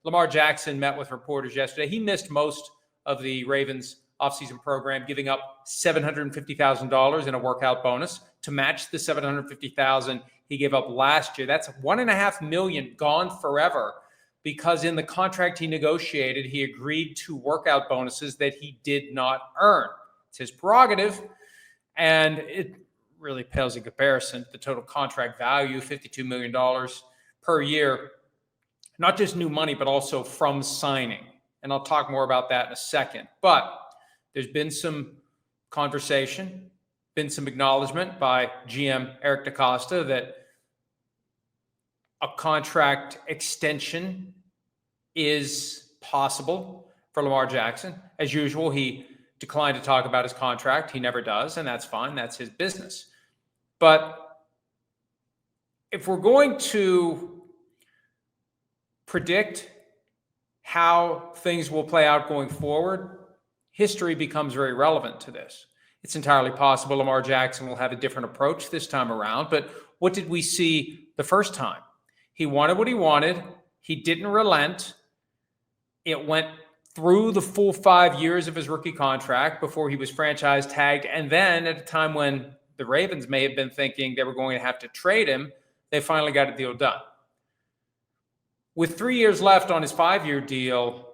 Lamar Jackson met with reporters yesterday. He missed most of the Ravens offseason program, giving up $750,000 in a workout bonus to match the $750,000 he gave up last year. That's $1.5 million gone forever, because in the contract he negotiated, he agreed to workout bonuses that he did not earn. It's his prerogative, and it really pales in comparison to the total contract value, $52 million per year, not just new money, but also from signing. And I'll talk more about that in a second. But there's been some conversation, been some acknowledgement by GM Eric DaCosta that a contract extension is possible for Lamar Jackson. As usual, he declined to talk about his contract. He never does, and that's fine. That's his business. But if we're going to predict how things will play out going forward, history becomes very relevant to this. It's entirely possible Lamar Jackson will have a different approach this time around, but what did we see the first time? He wanted what he wanted. He didn't relent. It went through the full 5 years of his rookie contract before he was franchise tagged. And then at a time when the Ravens may have been thinking they were going to have to trade him, they finally got a deal done. With 3 years left on his 5-year deal,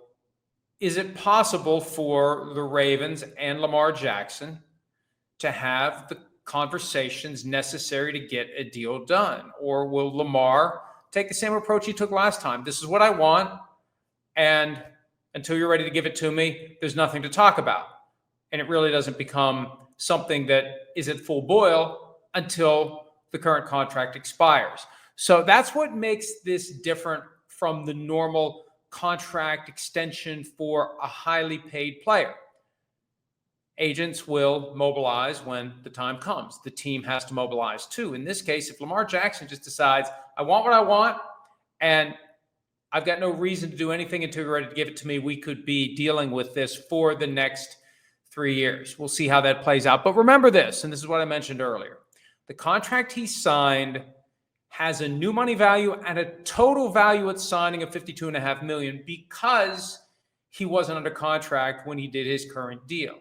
is it possible for the Ravens and Lamar Jackson to have the conversations necessary to get a deal done? Or will Lamar take the same approach he took last time? This is what I want, and until you're ready to give it to me, there's nothing to talk about. And it really doesn't become something that is at full boil until the current contract expires. So that's what makes this different from the normal contract extension for a highly paid player. Agents will mobilize when the time comes. The team has to mobilize too. In this case, if Lamar Jackson just decides, I want what I want, and I've got no reason to do anything until you're ready to give it to me, we could be dealing with this for the next 3 years. We'll see how that plays out. But remember this, and this is what I mentioned earlier. The contract he signed has a new money value and a total value at signing of $52.5 million because he wasn't under contract when he did his current deal.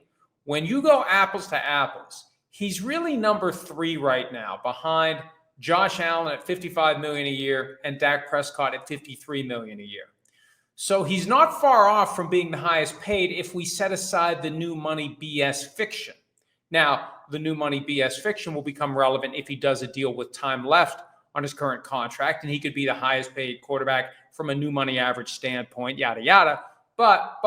When you go apples to apples, he's really number 3 right now, behind Josh Allen at $55 million a year and Dak Prescott at $53 million a year. So he's not far off from being the highest paid if we set aside the new money BS fiction. Now, the new money BS fiction will become relevant if he does a deal with time left on his current contract, and he could be the highest paid quarterback from a new money average standpoint, yada, yada. But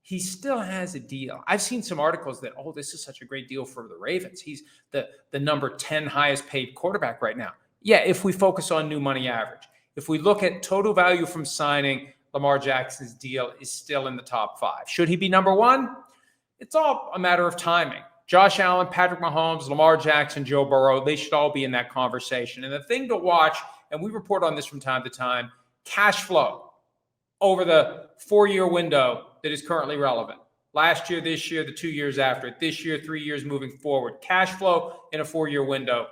he still has a deal. I've seen some articles that, this is such a great deal for the Ravens. He's the number 10 highest paid quarterback right now. Yeah, if we focus on new money average. If we look at total value from signing, Lamar Jackson's deal is still in the top 5. Should he be number 1? It's all a matter of timing. Josh Allen, Patrick Mahomes, Lamar Jackson, Joe Burrow, they should all be in that conversation. And the thing to watch, and we report on this from time to time, cash flow over the 4-year window that is currently relevant. Last year, this year, the 2 years after it, this year, 3 years moving forward. Cash flow in a 4-year window,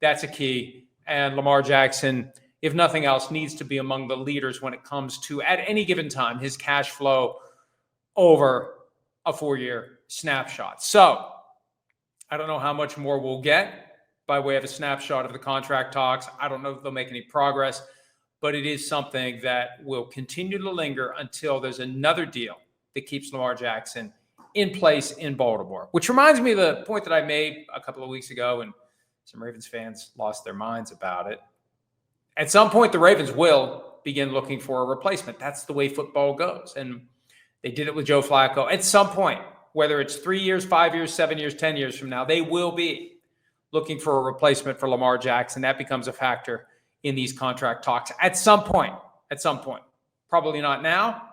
that's a key. And Lamar Jackson, if nothing else, needs to be among the leaders when it comes to, at any given time, his cash flow over a 4-year snapshot. So I don't know how much more we'll get by way of a snapshot of the contract talks. I don't know if they'll make any progress, but it is something that will continue to linger until there's another deal that keeps Lamar Jackson in place in Baltimore. Which reminds me of the point that I made a couple of weeks ago, and some Ravens fans lost their minds about it. At some point, the Ravens will begin looking for a replacement. That's the way football goes. And they did it with Joe Flacco. At some point, whether it's 3 years, 5 years, 7 years, 10 years from now, they will be looking for a replacement for Lamar Jackson. That becomes a factor in these contract talks at some point. Probably not now,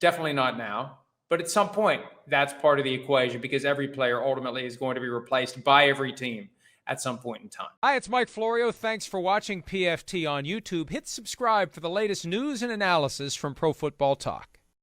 definitely not now, but at some point, that's part of the equation because every player ultimately is going to be replaced by every team at some point in time. Hi, it's Mike Florio. Thanks for watching PFT on YouTube. Hit subscribe for the latest news and analysis from Pro Football Talk.